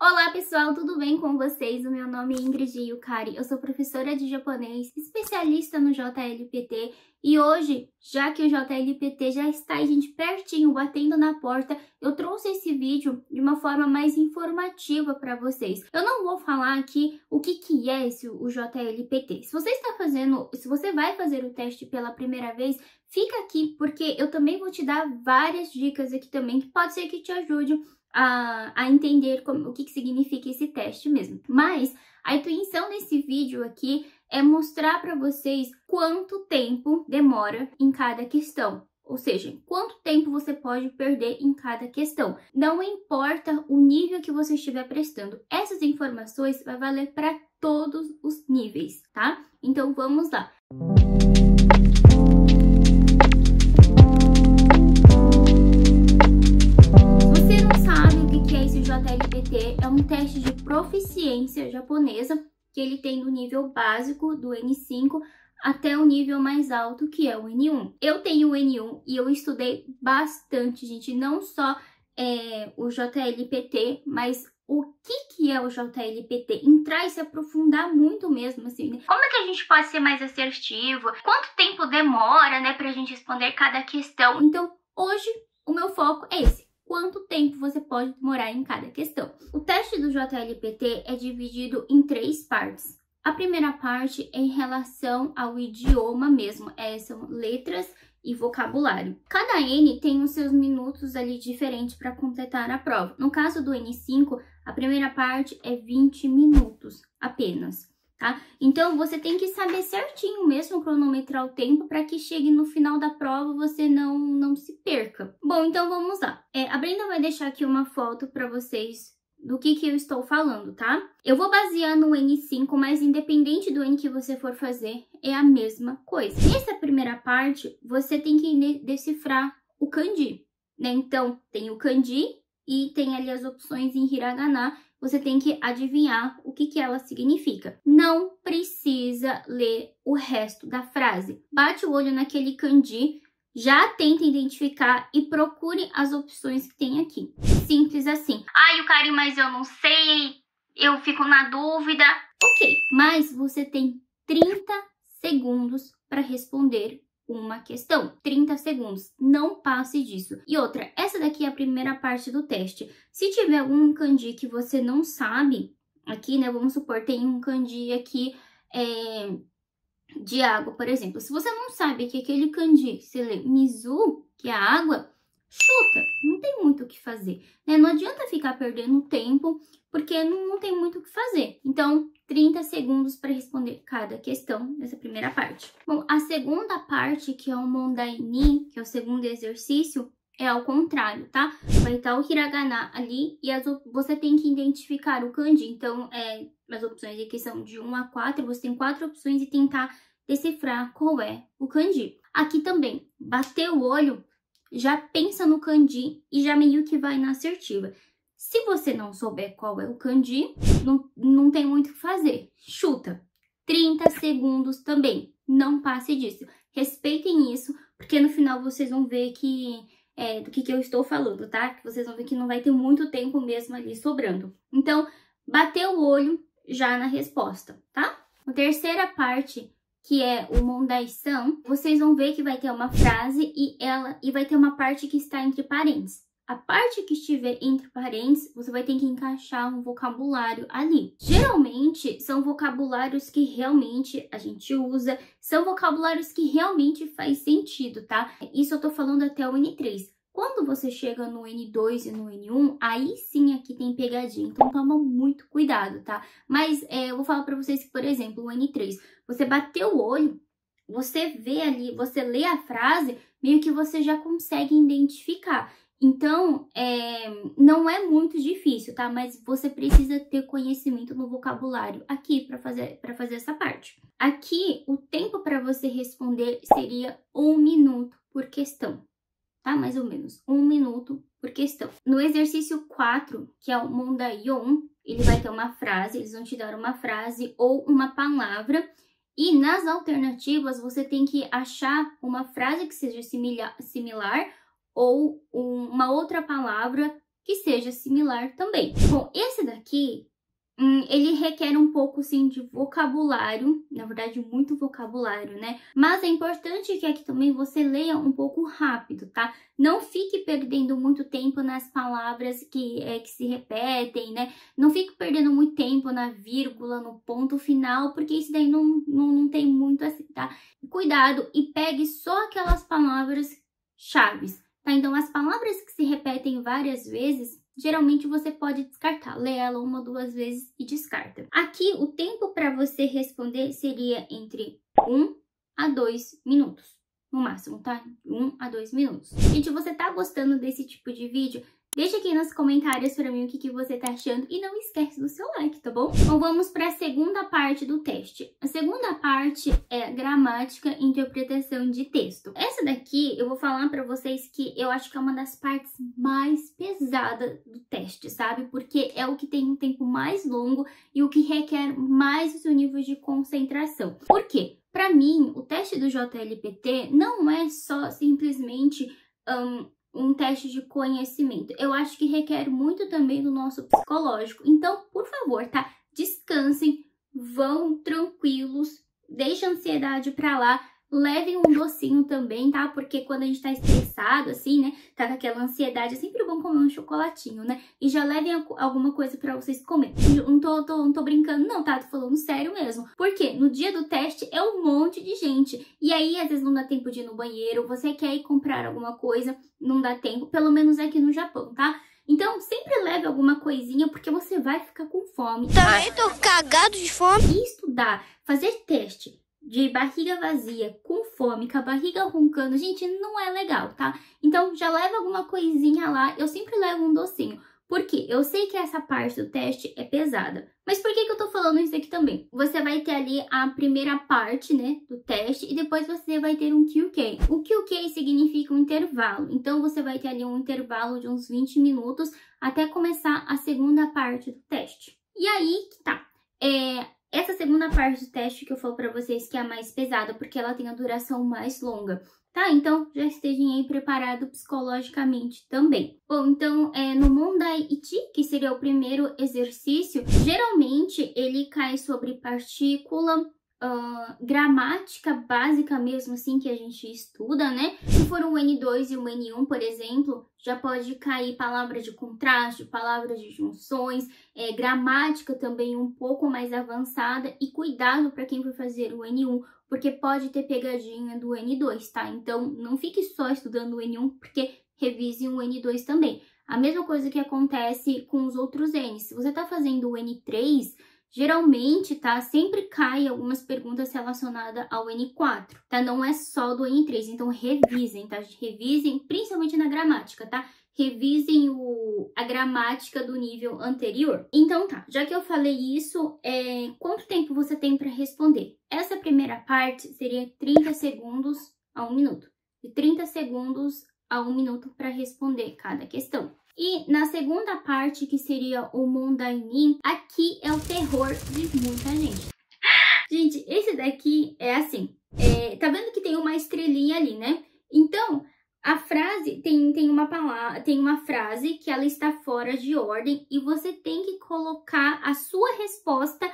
Olá pessoal, tudo bem com vocês? O meu nome é Ingrid Yukari, eu sou professora de japonês, especialista no JLPT e hoje, já que o JLPT já está gente pertinho, batendo na porta, eu trouxe esse vídeo de uma forma mais informativa para vocês. Eu não vou falar aqui o que é o JLPT. Se você vai fazer o teste pela primeira vez, fica aqui porque eu também vou te dar várias dicas aqui também que pode ser que te ajude a entender o que significa esse teste mesmo. Mas a intenção desse vídeo aqui é mostrar para vocês quanto tempo demora em cada questão. Ou seja, quanto tempo você pode perder em cada questão. Não importa o nível que você estiver prestando. Essas informações vai valer para todos os níveis, tá? Então vamos lá. JLPT é um teste de proficiência japonesa que ele tem do nível básico do N5 até o nível mais alto, que é o N1. Eu tenho o N1 e eu estudei bastante, gente, não só o JLPT, mas o que é o JLPT, entrar e se aprofundar muito mesmo, assim, né? Como é que a gente pode ser mais assertivo? Quanto tempo demora, né, pra gente responder cada questão? Então, hoje, o meu foco é esse. Quanto tempo você pode demorar em cada questão. O teste do JLPT é dividido em 3 partes. A primeira parte é em relação ao idioma mesmo, são letras e vocabulário. Cada N tem os seus minutos ali diferentes para completar a prova. No caso do N5, a primeira parte é 20 minutos apenas. Tá? Então, você tem que saber certinho mesmo cronometrar o tempo para que chegue no final da prova você não se perca. Bom, então vamos lá. A Brenda vai deixar aqui uma foto para vocês do que eu estou falando, tá? Eu vou basear no N5, mas independente do N que você for fazer, é a mesma coisa. Nessa primeira parte, você tem que decifrar o kanji, né? Então, tem o kanji e tem ali as opções em hiragana. Você tem que adivinhar o que ela significa. Não precisa ler o resto da frase. Bate o olho naquele kanji, já tenta identificar e procure as opções que tem aqui. Simples assim. Ai, Yukari, mas eu não sei, eu fico na dúvida. Ok, mas você tem 30 segundos para responder uma questão. 30 segundos, não passe disso. E outra, essa daqui é a primeira parte do teste. Se tiver algum kanji que você não sabe, aqui, né, vamos supor, tem um kanji aqui de água, por exemplo. Se você não sabe que aquele kanji se lê mizu, que é água, chuta, não tem muito o que fazer, né? Não adianta ficar perdendo tempo, porque não tem muito o que fazer. Então, 30 segundos para responder cada questão nessa primeira parte. Bom, a segunda parte, que é o Mondai Ni, que é o segundo exercício, é ao contrário, tá? Vai estar o hiragana ali e você tem que identificar o kanji. Então, as opções aqui são de 1 a 4, você tem 4 opções e tentar decifrar qual é o kanji. Aqui também, bater o olho, já pensa no kanji e já meio que vai na assertiva. Se você não souber qual é o kanji, não tem muito o que fazer. Chuta. 30 segundos também. Não passe disso. Respeitem isso, porque no final vocês vão ver do que eu estou falando, tá? Que vocês vão ver que não vai ter muito tempo mesmo ali sobrando. Então, bateu o olho já na resposta, tá? A terceira parte, que é o Mondai-san, vocês vão ver que vai ter uma frase e vai ter uma parte que está entre parênteses. A parte que estiver entre parênteses, você vai ter que encaixar um vocabulário ali. Geralmente, são vocabulários que realmente a gente usa, são vocabulários que realmente faz sentido, tá? Isso eu tô falando até o N3. Quando você chega no N2 e no N1, aí sim aqui tem pegadinha, então toma muito cuidado, tá? Mas eu vou falar pra vocês que, por exemplo, o N3, você bateu o olho, você vê ali, você lê a frase, meio que você já consegue identificar. Então, não é muito difícil, tá? Mas você precisa ter conhecimento no vocabulário aqui para fazer essa parte. Aqui, o tempo para você responder seria 1 minuto por questão, tá? Mais ou menos, 1 minuto por questão. No exercício 4, que é o Mondai-on, ele vai ter uma frase, eles vão te dar uma frase ou uma palavra. E nas alternativas, você tem que achar uma frase que seja similar ou uma outra palavra que seja similar também. Bom, esse daqui, ele requer um pouco, sim, de vocabulário, na verdade, muito vocabulário, né? Mas é importante que aqui também você leia um pouco rápido, tá? Não fique perdendo muito tempo nas palavras que se repetem, né? Não fique perdendo muito tempo na vírgula, no ponto final, porque isso daí não tem muito assim, tá? Cuidado e pegue só aquelas palavras chaves, tá? Então, as palavras que se repetem várias vezes, geralmente você pode descartar, lê ela 1 ou 2 vezes e descarta. Aqui, o tempo para você responder seria entre 1 a 2 minutos, no máximo, tá? 1 a 2 minutos. Gente, se você tá gostando desse tipo de vídeo, deixa aqui nos comentários para mim o que você tá achando e não esquece do seu like, tá bom? Então vamos para a segunda parte do teste. A segunda parte é gramática e interpretação de texto. Essa daqui eu vou falar para vocês que eu acho que é uma das partes mais pesadas do teste, sabe? Porque é o que tem um tempo mais longo e o que requer mais o seu nível de concentração. Por quê? Para mim, o teste do JLPT não é só simplesmente um teste de conhecimento. Eu acho que requer muito também do nosso psicológico. Então, por favor, tá? Descansem, vão tranquilos, deixa a ansiedade pra lá, levem um docinho também, tá? Porque quando a gente tá estressado, assim, né? Tá com aquela ansiedade, é sempre bom comer um chocolatinho, né? E já levem alguma coisa pra vocês comerem. Não tô brincando, não, tá? Tô falando sério mesmo. Porque no dia do teste é um monte de gente. E aí, às vezes, não dá tempo de ir no banheiro, você quer ir comprar alguma coisa, não dá tempo, pelo menos aqui no Japão, tá? Então, sempre leve alguma coisinha, porque você vai ficar com fome. Também tô cagado de fome. E estudar, fazer teste de barriga vazia, com fome, com a barriga roncando, gente, não é legal, tá? Então, já leva alguma coisinha lá, eu sempre levo um docinho. Por quê? Eu sei que essa parte do teste é pesada. Mas por que eu tô falando isso aqui também? Você vai ter ali a primeira parte, né, do teste, e depois você vai ter um QK. O QK significa um intervalo. Então, você vai ter ali um intervalo de uns 20 minutos até começar a segunda parte do teste. E aí que tá. Essa segunda parte do teste que eu falo pra vocês que é a mais pesada, porque ela tem a duração mais longa. Tá? Então, já estejam aí preparados psicologicamente também. Bom, então, no Mondai Ichi, que seria o primeiro exercício, geralmente ele cai sobre partícula, gramática básica mesmo, assim, que a gente estuda, né? Se for o N2 e o N1, por exemplo, já pode cair palavras de contraste, palavras de junções, gramática também um pouco mais avançada, e cuidado para quem for fazer o N1, porque pode ter pegadinha do N2, tá? Então, não fique só estudando o N1, porque revise o N2 também. A mesma coisa que acontece com os outros Ns. Se você tá fazendo o N3, geralmente, tá? Sempre cai algumas perguntas relacionadas ao N4, tá? Não é só do N3, então revisem, tá? Revisem, principalmente na gramática, tá? Revisem a gramática do nível anterior. Então tá, já que eu falei isso, quanto tempo você tem para responder? Essa primeira parte seria 30 segundos a 1 minuto. De 30 segundos a 1 minuto para responder cada questão. E na segunda parte, que seria o Mondaini, aqui é o terror de muita gente. Gente, esse daqui é assim, tá vendo que tem uma estrelinha ali, né? Então, a frase tem uma frase que ela está fora de ordem e você tem que colocar a sua resposta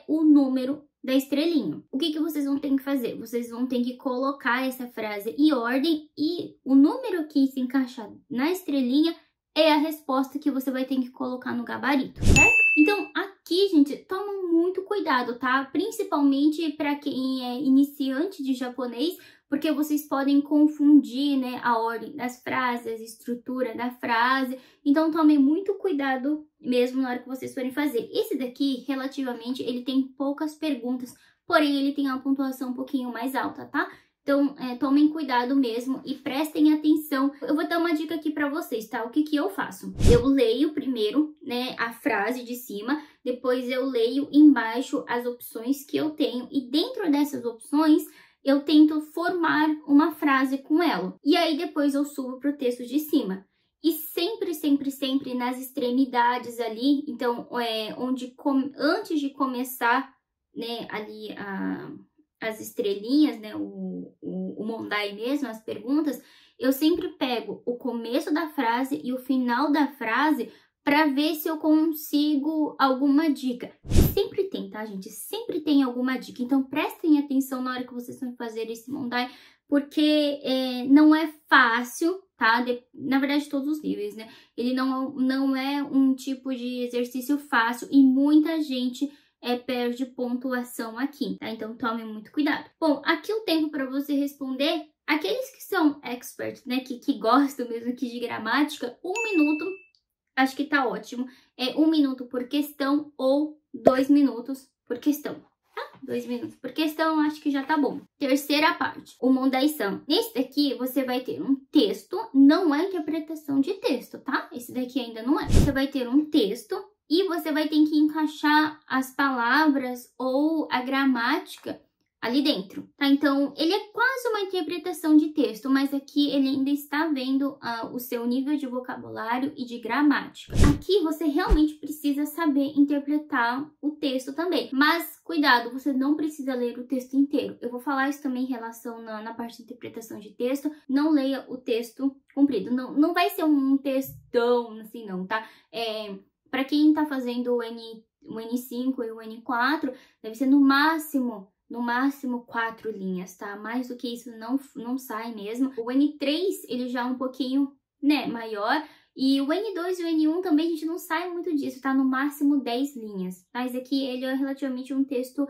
o número da estrelinha. O que vocês vão ter que fazer? Vocês vão ter que colocar essa frase em ordem e o número que se encaixa na estrelinha é a resposta que você vai ter que colocar no gabarito, certo? Então, aqui, gente, toma muito cuidado, tá? Principalmente para quem é iniciante de japonês, porque vocês podem confundir, né, a ordem das frases, a estrutura da frase. Então, tomem muito cuidado mesmo na hora que vocês forem fazer. Esse daqui, relativamente, ele tem poucas perguntas, porém, ele tem uma pontuação um pouquinho mais alta, tá? Então, tomem cuidado mesmo e prestem atenção. Eu vou dar uma dica aqui pra vocês, tá? O que eu faço? Eu leio primeiro, né, a frase de cima, depois eu leio embaixo as opções que eu tenho e dentro dessas opções eu tento formar uma frase com ela. E aí depois eu subo pro texto de cima. E sempre, sempre, sempre nas extremidades ali, então, antes de começar, né, ali as estrelinhas, né, o Mondai mesmo, as perguntas, eu sempre pego o começo da frase e o final da frase para ver se eu consigo alguma dica. Sempre tem, tá, gente? Sempre tem alguma dica. Então, prestem atenção na hora que vocês vão fazer esse Monday, porque não é fácil, tá? Na verdade, todos os níveis, né? Ele não é um tipo de exercício fácil e muita gente perde pontuação aqui, tá? Então, tome muito cuidado. Bom, aqui o tempo para você responder, aqueles que são experts, né? Que gostam mesmo aqui de gramática, 1 minuto. Acho que tá ótimo. 1 minuto por questão ou 2 minutos por questão, tá? 2 minutos por questão, acho que já tá bom. Terceira parte, o Mondaição. Nesse daqui, você vai ter um texto, não é interpretação de texto, tá? Esse daqui ainda não é. Você vai ter um texto e você vai ter que encaixar as palavras ou a gramática ali dentro, tá? Então, ele é quase uma interpretação de texto, mas aqui ele ainda está vendo o seu nível de vocabulário e de gramática. Aqui você realmente precisa saber interpretar o texto também, mas cuidado, você não precisa ler o texto inteiro. Eu vou falar isso também em relação na parte de interpretação de texto. Não leia o texto comprido, não vai ser um textão assim não, tá? Para quem tá fazendo o N5 e o N4, deve ser no máximo 4 linhas, tá? Mais do que isso não sai mesmo. O N3, ele já é um pouquinho, né, maior. E o N2 e o N1 também a gente não sai muito disso, tá? No máximo 10 linhas. Mas aqui ele é relativamente um texto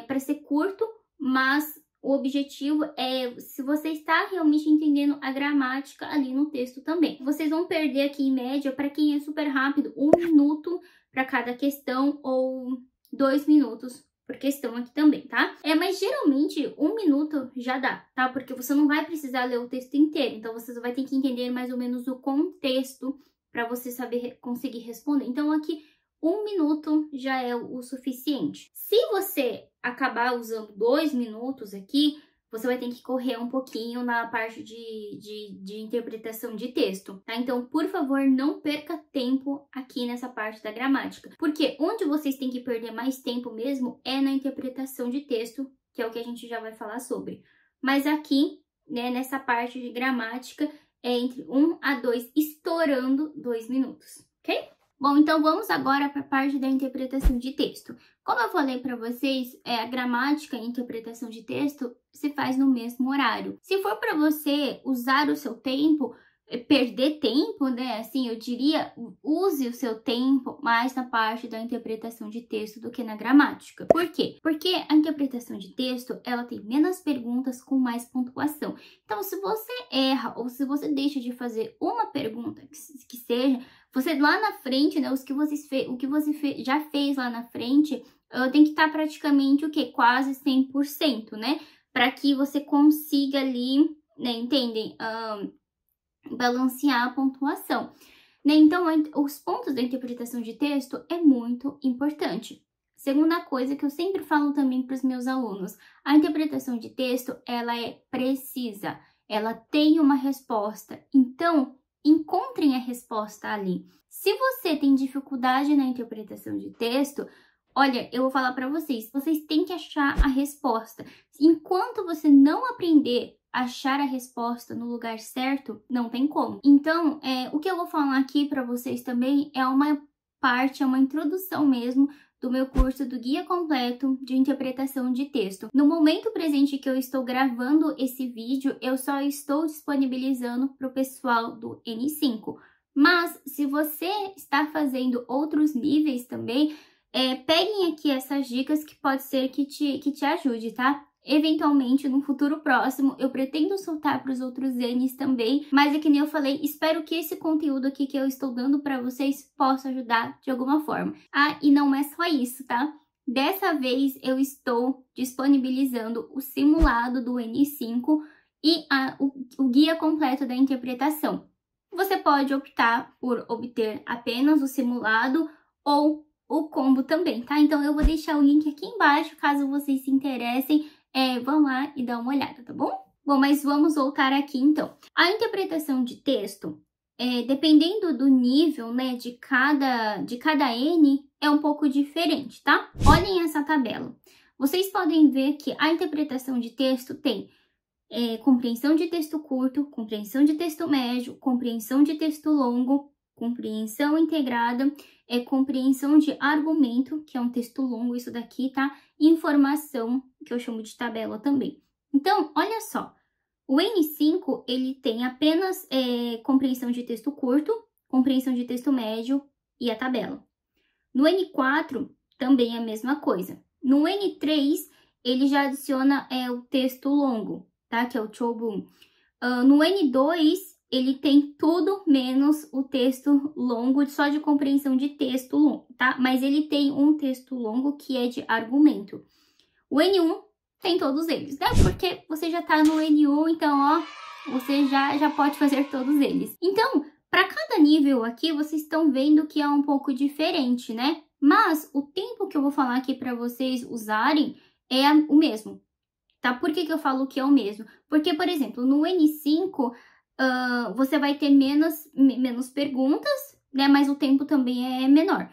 para ser curto, mas o objetivo é se você está realmente entendendo a gramática ali no texto também. Vocês vão perder aqui em média, para quem é super rápido, 1 minuto para cada questão ou 2 minutos por questão aqui também, tá? Mas geralmente 1 minuto já dá, tá? Porque você não vai precisar ler o texto inteiro, então você só vai ter que entender mais ou menos o contexto para você saber conseguir responder. Então aqui 1 minuto já é o suficiente. Se você acabar usando 2 minutos aqui, você vai ter que correr um pouquinho na parte de interpretação de texto, tá? Então, por favor, não perca tempo aqui nessa parte da gramática. Porque onde vocês têm que perder mais tempo mesmo é na interpretação de texto, que é o que a gente já vai falar sobre. Mas aqui, né, nessa parte de gramática, é entre 1 a 2, estourando 2 minutos, ok? Bom, então vamos agora para a parte da interpretação de texto. Como eu falei para vocês, a gramática e a interpretação de texto se faz no mesmo horário. Se for para você usar o seu tempo, perder tempo, né? Assim, eu diria, use o seu tempo mais na parte da interpretação de texto do que na gramática. Por quê? Porque a interpretação de texto, ela tem menos perguntas com mais pontuação. Então, se você erra ou se você deixa de fazer uma pergunta que seja, você lá na frente, né, o que você já fez lá na frente, tem que estar praticamente o quê? Quase 100%, né? Para que você consiga ali, né, entendem? Balancear a pontuação, né? Então, os pontos da interpretação de texto é muito importante. Segunda coisa que eu sempre falo também para os meus alunos, a interpretação de texto, ela é precisa, ela tem uma resposta, então encontrem a resposta ali. Se você tem dificuldade na interpretação de texto, olha, eu vou falar para vocês têm que achar a resposta. Enquanto você não aprender a achar a resposta no lugar certo, não tem como. Então, o que eu vou falar aqui para vocês também é uma introdução mesmo do meu curso do Guia Completo de Interpretação de Texto. No momento presente que eu estou gravando esse vídeo, eu só estou disponibilizando para o pessoal do N5. Mas, se você está fazendo outros níveis também, peguem aqui essas dicas que pode ser que te ajude, tá? Eventualmente, no futuro próximo, eu pretendo soltar para os outros Ns também, mas é que nem eu falei, espero que esse conteúdo aqui que eu estou dando para vocês possa ajudar de alguma forma. Ah, e não é só isso, tá? Dessa vez, eu estou disponibilizando o simulado do N5 e o guia completo da interpretação. Você pode optar por obter apenas o simulado ou o combo também, tá? Então, eu vou deixar o link aqui embaixo, caso vocês se interessem. Vão lá e dá uma olhada, tá bom? Bom, mas vamos voltar aqui, então. A interpretação de texto, dependendo do nível, né, de cada N, é um pouco diferente, tá? Olhem essa tabela. Vocês podem ver que a interpretação de texto tem compreensão de texto curto, compreensão de texto médio, compreensão de texto longo, compreensão integrada, compreensão de argumento, que é um texto longo, isso daqui, tá? Informação, que eu chamo de tabela também. Então, olha só, o N5, ele tem apenas compreensão de texto curto, compreensão de texto médio e a tabela. No N4, também a mesma coisa. No N3, ele já adiciona o texto longo, tá? Que é o Chobun. No N2, ele tem tudo menos o texto longo, só de compreensão de texto longo, tá? Mas ele tem um texto longo que é de argumento. O N1 tem todos eles, né? Porque você já tá no N1, então, ó, você já pode fazer todos eles. Então, para cada nível aqui, vocês estão vendo que é um pouco diferente, né? Mas o tempo que eu vou falar aqui para vocês usarem é o mesmo, tá? Por que eu falo que é o mesmo? Porque, por exemplo, no N5, você vai ter menos perguntas, né? Mas o tempo também é menor.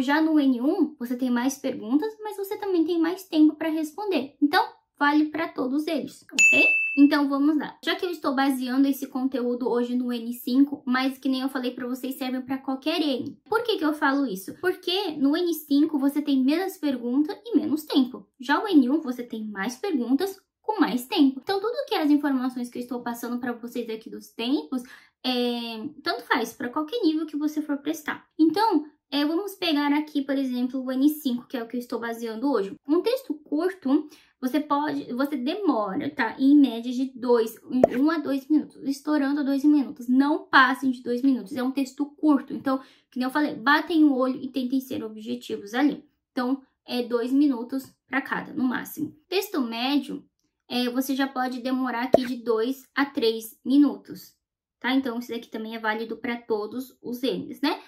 Já no N1, você tem mais perguntas, mas você também tem mais tempo para responder. Então, vale para todos eles, ok? Então, vamos lá. Já que eu estou baseando esse conteúdo hoje no N5, mas que nem eu falei para vocês, serve para qualquer N. Por que eu falo isso? Porque no N5 você tem menos perguntas e menos tempo. Já o N1 você tem mais perguntas com mais tempo. Então, tudo que as informações que eu estou passando para vocês aqui dos tempos, tanto faz para qualquer nível que você for prestar. Então, vamos pegar aqui, por exemplo, o N5, que é o que eu estou baseando hoje. Um texto curto, você demora, tá? Em média de 1 a 2 minutos, estourando a 2 minutos. Não passem de 2 minutos, é um texto curto. Então, que nem eu falei, batem o olho e tentem ser objetivos ali. Então, 2 minutos para cada, no máximo. Texto médio, você já pode demorar aqui de 2 a 3 minutos, tá? Então, isso daqui também é válido para todos os N's, né?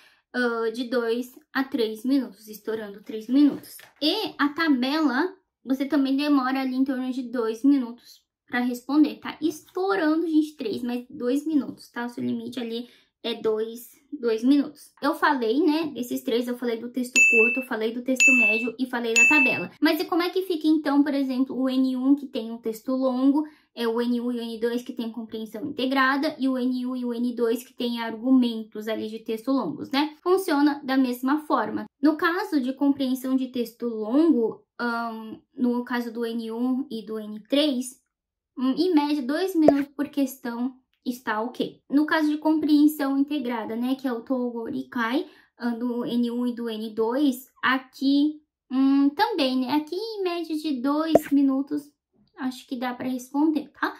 De 2 a 3 minutos, estourando 3 minutos. E a tabela, você também demora ali em torno de 2 minutos para responder, tá? Estourando, gente, 3, mas 2 minutos, tá? O seu limite ali é 2 minutos. Eu falei, né, desses 3, eu falei do texto curto, eu falei do texto médio e falei da tabela. Mas e como é que fica, então, por exemplo, o N1 que tem um texto longo, o N1 e o N2 que tem compreensão integrada e o N1 e o N2 que tem argumentos ali de texto longos, né? Funciona da mesma forma. No caso de compreensão de texto longo, no caso do N1 e do N3, em média 2 minutos por questão está ok. No caso de compreensão integrada, né, que é o Togorikai, do N1 e do N2, aqui também, né, aqui em média de 2 minutos, acho que dá para responder, tá?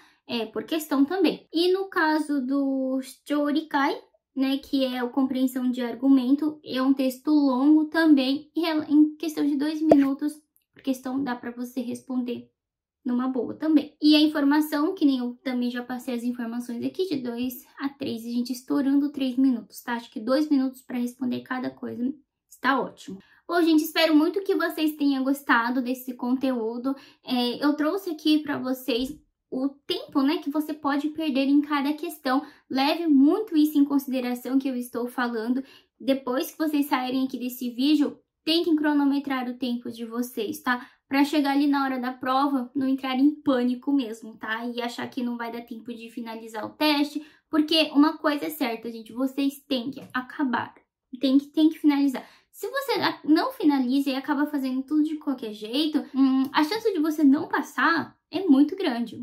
Por questão também. E no caso do Shōrikai, né, que é a compreensão de argumento, é um texto longo também, em questão de 2 minutos, por questão dá para você responder numa boa também. E a informação, que nem eu também já passei as informações aqui, de 2 a 3, a gente estourando 3 minutos, tá? Acho que 2 minutos para responder cada coisa está ótimo. Bom, gente, espero muito que vocês tenham gostado desse conteúdo. Eu trouxe aqui para vocês o tempo, né, que você pode perder em cada questão. Leve muito isso em consideração que eu estou falando. Depois que vocês saírem aqui desse vídeo, tentem cronometrar o tempo de vocês, tá? Para chegar ali na hora da prova, não entrar em pânico mesmo, tá? E achar que não vai dar tempo de finalizar o teste, porque uma coisa é certa, gente, vocês têm que acabar, tem que finalizar. Se você não finaliza e acaba fazendo tudo de qualquer jeito, a chance de você não passar é muito grande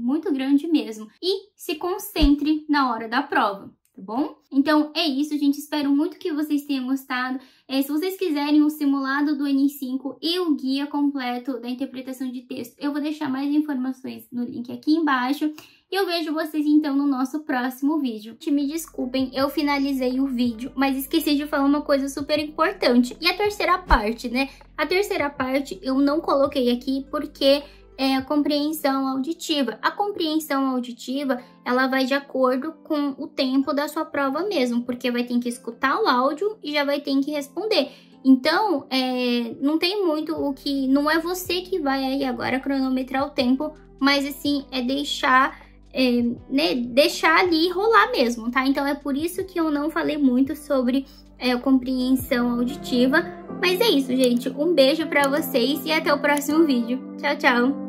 mesmo. E se concentre na hora da prova, tá bom? Então é isso, gente. Espero muito que vocês tenham gostado. Se vocês quiserem o simulado do N5 e o guia completo da interpretação de texto, eu vou deixar mais informações no link aqui embaixo. E eu vejo vocês então no nosso próximo vídeo. Me desculpem, eu finalizei o vídeo, mas esqueci de falar uma coisa super importante. E a terceira parte, né? A terceira parte eu não coloquei aqui porque é a compreensão auditiva. A compreensão auditiva, ela vai de acordo com o tempo da sua prova mesmo, porque vai ter que escutar o áudio e já vai ter que responder. Então, não tem muito o que... Não é você que vai aí agora cronometrar o tempo, mas assim, é deixar ali rolar mesmo, tá? Então, é por isso que eu não falei muito sobre compreensão auditiva. Mas é isso, gente. Um beijo pra vocês e até o próximo vídeo. Tchau, tchau!